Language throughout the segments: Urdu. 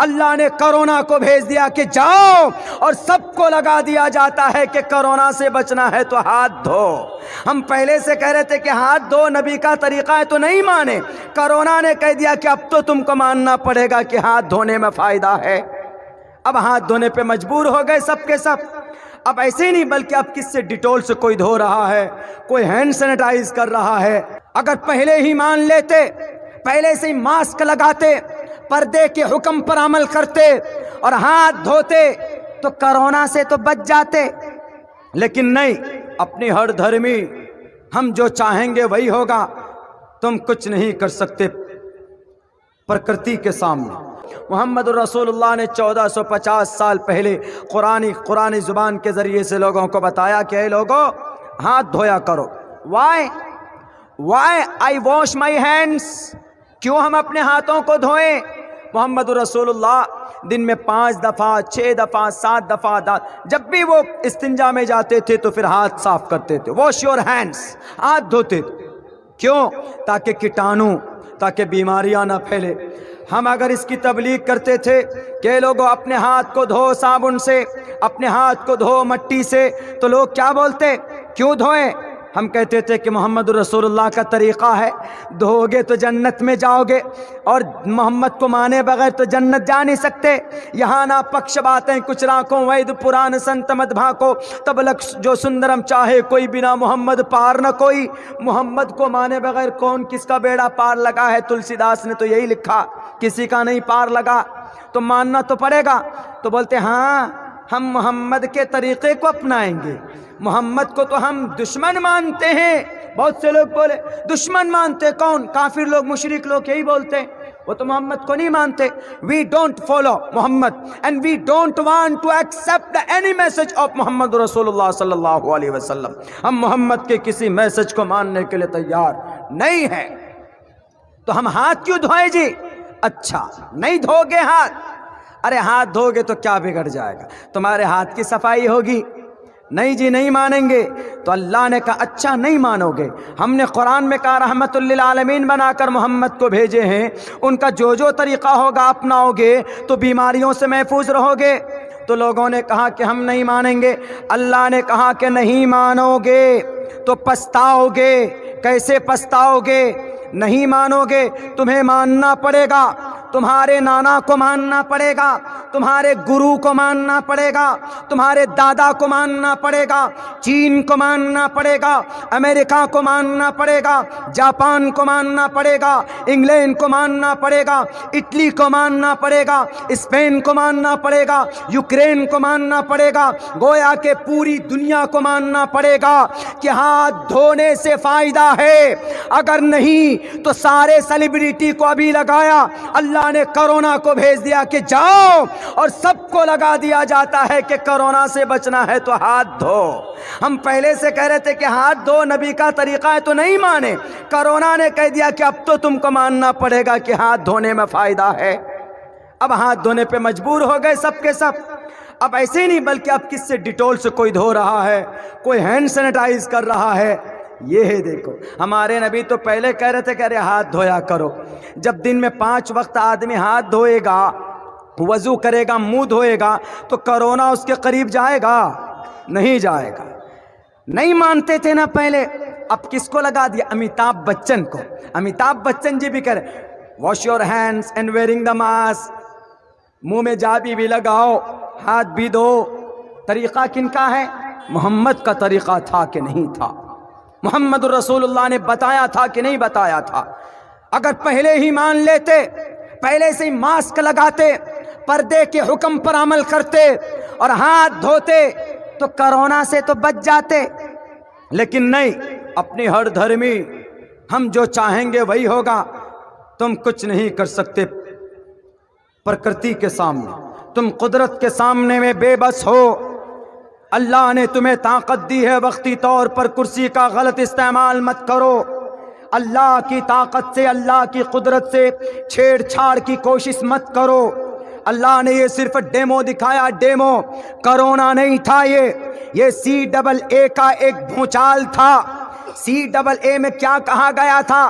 اللہ نے کرونا کو بھیج دیا کہ جاؤ، اور سب کو لگا دیا جاتا ہے کہ کرونا سے بچنا ہے تو ہاتھ دھو۔ ہم پہلے سے کہہ رہے تھے کہ ہاتھ دھو نبی کا طریقہ ہے تو نہیں مانے، کرونا نے کہہ دیا کہ اب تو تم کو ماننا پڑے گا کہ ہاتھ دھونے میں فائدہ ہے۔ اب ہاتھ دھونے پہ مجبور ہو گئے سب کے سب۔ اب ایسے نہیں بلکہ اب کس سے ڈیٹول سے کوئی دھو رہا ہے، کوئی ہینڈ سینیٹائز کر رہا ہے۔ اگر پہلے ہی مان لیتے، پہلے سے ہی ماسک لگاتے، پردے کے حکم پر عمل کرتے اور ہاتھ دھوتے تو کرونا سے تو بچ جاتے، لیکن نہیں، اپنی ہر دھرمی ہم جو چاہیں گے وہی ہوگا، تم کچھ نہیں کر سکتے پرکرتی کے سامنے۔ محمد رسول اللہ نے 1450 سال پہلے قرآن زبان کے ذریعے سے لوگوں کو بتایا کہ اے لوگوں ہاتھ دھویا کرو۔ Why I wash my hands؟ کیوں ہم اپنے ہاتھوں کو دھوئیں؟ محمد رسول اللہ دن میں 5 دفعہ 6 دفعہ 7 دفعہ جب بھی وہ استنجا میں جاتے تھے تو پھر ہاتھ صاف کرتے تھے، واش یور ہینڈس، ہاتھ دھوتے تھے۔ کیوں؟ تاکہ کیٹانو، تاکہ بیماریاں نہ پھیلے۔ ہم اگر اس کی تبلیغ کرتے تھے کہ لوگوں اپنے ہاتھ کو دھو صابن سے، اپنے ہاتھ کو دھو مٹی سے، تو لوگ کیا بولتے؟ کیوں دھوئیں؟ ہم کہتے تھے کہ محمد رسول اللہ کا طریقہ ہے، دھو گے تو جنت میں جاؤ گے، اور محمد کو مانے بغیر تو جنت جا نہیں سکتے۔ یہاں نہ پکش باتیں کچھ راکھوں وید پران سنت مت بھاکو، تب لک جو سندرم چاہے کوئی بنا محمد پار نہ کوئی۔ محمد کو مانے بغیر کون کس کا بیڑا پار لگا ہے؟ تلسی داس نے تو یہی لکھا، کسی کا نہیں پار لگا، تو ماننا تو پڑے گا۔ تو بولتے ہاں ہم محمد کے طریقے کو اپنائیں گے، محمد کو تو ہم دشمن مانتے ہیں۔ بہت سے لوگ بولے دشمن مانتے کون؟ کافر لوگ، مشرک لوگ یہی بولتے ہیں، وہ تو محمد کو نہیں مانتے۔ We don't follow Muhammad and we don't want to accept any message of محمد رسول اللہ صلی اللہ علیہ وسلم۔ ہم محمد کے کسی میسج کو ماننے کے لیے تیار نہیں ہیں۔ تو ہم ہاتھ کیوں دھوئیں جی؟ اچھا نہیں دھو گے ہاتھ؟ ارے ہاتھ دھو گے تو کیا بگڑ جائے گا؟ تمہارے ہاتھ کی صفائی ہوگی؟ نہیں جی نہیں مانیں گے۔ تو اللہ نے کہا اچھا نہیں مانو گے، ہم نے قرآن میں کہا رحمت للعالمین بنا کر محمد کو بھیجے ہیں، ان کا جو طریقہ ہوگا اپناؤ گے تو بیماریوں سے محفوظ رہو گے۔ تو لوگوں نے کہا کہ ہم نہیں مانیں گے۔ اللہ نے کہا کہ نہیں مانو گے تو پچھتاؤ گے۔ کیسے پچھتاؤ گے؟ نہیں مانو گے، تمہیں ماننا پڑے گا، تمہارے نانا کو ماننا پڑے گا، تمہارے گرو کو ماننا پڑے گا، تمہارے دادا کو ماننا پڑے گا، چین کو ماننا پڑے گا، امریکہ کو ماننا پڑے گا، جاپان کو ماننا پڑے گا، انگلینڈ کو ماننا پڑے گا، اٹلی کو ماننا پڑے گا، اسپین کو ماننا پڑے گا، یوکرین کو ماننا پڑے گا، گویا کہ پوری دنیا کو ماننا پڑے گا کہ ہاتھ دھونے سے فائدہ ہے۔ اگر نہیں تو سارے سیلیبریٹی کو ابھی لگایا، اللہ نے کرونا کو بھیج دیا کہ جاؤ، اور سب کو لگا دیا جاتا ہے کہ کرونا سے بچنا ہے تو ہاتھ دھو۔ ہم پہلے سے کہہ رہے تھے کہ ہاتھ دھو نبی کا طریقہ ہے تو نہیں مانے، کرونا نے کہہ دیا کہ اب تو تم کو ماننا پڑے گا کہ ہاتھ دھونے میں فائدہ ہے۔ اب ہاتھ دھونے پہ مجبور ہو گئے سب کے سب۔ اب ایسے نہیں بلکہ اب کس سے ڈیٹول سے کوئی دھو رہا ہے، کوئی ہینڈ سینیٹائز کر رہا ہے۔ یہ ہے دیکھو، ہمارے نبی تو پہلے کہہ رہے تھے کہ ارے ہاتھ دھویا کرو۔ جب دن میں 5 وقت آدمی ہاتھ دھوئے گا، وضو کرے گا، منہ دھوئے گا، تو کرونا اس کے قریب جائے گا؟ نہیں جائے گا۔ نہیں مانتے تھے نا پہلے، اب کس کو لگا دیا؟ امیتابھ بچن کو۔ امیتابھ بچن جی بھی کرے wash your hands and wearing the mask, منہ میں جابی بھی لگاؤ، ہاتھ بھی دھو۔ طریقہ کن کا ہے؟ محمد کا طریقہ تھا کہ نہیں تھا؟ محمد رسول اللہ نے بتایا تھا کہ نہیں بتایا تھا؟ اگر پہلے ہی مان لیتے، پہلے سے ہی ماسک لگاتے، پردے کے حکم پر عمل کرتے اور ہاتھ دھوتے تو کرونا سے تو بچ جاتے، لیکن نہیں، اپنی ہر دھرمی ہم جو چاہیں گے وہی ہوگا، تم کچھ نہیں کر سکتے پرکرتی کے سامنے، تم قدرت کے سامنے میں بے بس ہو۔ اللہ نے تمہیں طاقت دی ہے، وقتی طور پر کرسی کا غلط استعمال مت کرو۔ اللہ کی طاقت سے، اللہ کی قدرت سے چھیڑ چھاڑ کی کوشش مت کرو۔ اللہ نے یہ صرف ڈیمو دکھایا، ڈیمو، کرونا نہیں تھا یہ CAA کا ایک بھونچال تھا۔ CAA میں کیا کہا گیا تھا؟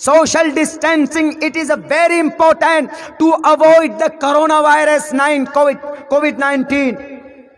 social distancing, it is a very important to avoid the coronavirus COVID-19।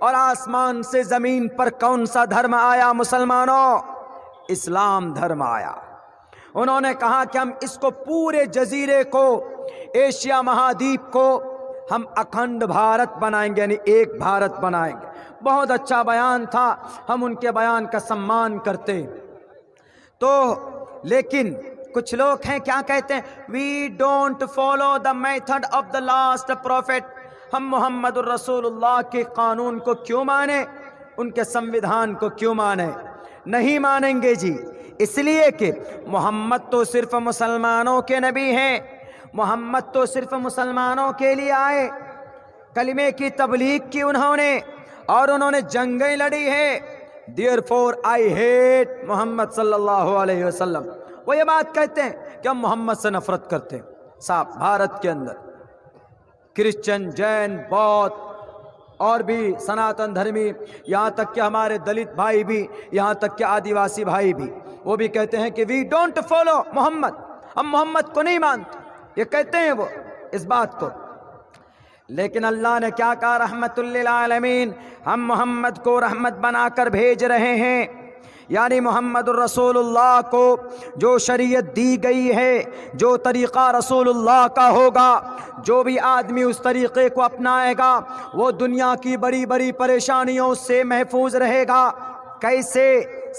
اور آسمان سے زمین پر کون سا دھرم آیا مسلمانوں؟ اسلام دھرم آیا۔ انہوں نے کہا کہ ہم اس کو پورے جزیرے کو، ایشیا مہادیپ کو ہم اکھنڈ بھارت بنائیں گے، یعنی ایک بھارت بنائیں گے۔ بہت اچھا بیان تھا، ہم ان کے بیان کا سمان کرتے۔ تو لیکن کچھ لوگ ہیں کیا کہتے ہیں؟ We don't follow the method of the last prophet. ہم محمد الرسول اللہ کے قانون کو کیوں مانیں، ان کے سمویدھان کو کیوں مانیں؟ نہیں مانیں گے جی، اس لیے کہ محمد تو صرف مسلمانوں کے نبی ہیں، محمد تو صرف مسلمانوں کے لیے آئے، کلمے کی تبلیغ کی انہوں نے، اور انہوں نے جنگیں لڑی ہے۔ دیئرفور آئی ہیٹ محمد صلی اللہ علیہ وسلم۔ وہ یہ بات کہتے ہیں کہ ہم محمد سے نفرت کرتے ہیں۔ صاحب بھارت کے اندر کرسچن، جین، بودھ اور بھی سناتن دھرمی، یہاں تک کہ ہمارے دلت بھائی بھی، یہاں تک کہ آدیواسی بھائی بھی، وہ بھی کہتے ہیں کہ وی ڈونٹ فالو محمد، ہم محمد کو نہیں مانتے، یہ کہتے ہیں وہ اس بات کو۔ لیکن اللہ نے کیا کہا؟ رحمت للعالمین، ہم محمد کو رحمت بنا کر بھیج رہے ہیں، یعنی محمد الرسول اللہ کو جو شریعت دی گئی ہے، جو طریقہ رسول اللہ کا ہوگا، جو بھی آدمی اس طریقے کو اپنائے گا وہ دنیا کی بڑی بڑی پریشانیوں سے محفوظ رہے گا۔ کیسے؟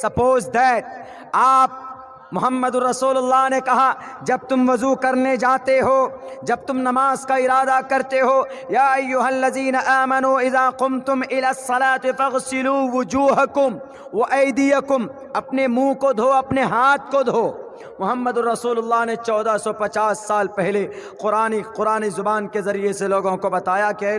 سپوز دیٹ آپ، محمد الرسول اللہ نے کہا جب تم وضو کرنے جاتے ہو، جب تم نماز کا ارادہ کرتے ہو، یا ایھا الذین آمنوا اذا قمتم الی الصلاۃ فاغسلوا وجوہکم وایدیکم، اپنے منہ کو دھو، اپنے ہاتھ کو دھو۔ محمد الرسول اللہ نے 1450 سال پہلے قرآن زبان کے ذریعے سے لوگوں کو بتایا کہ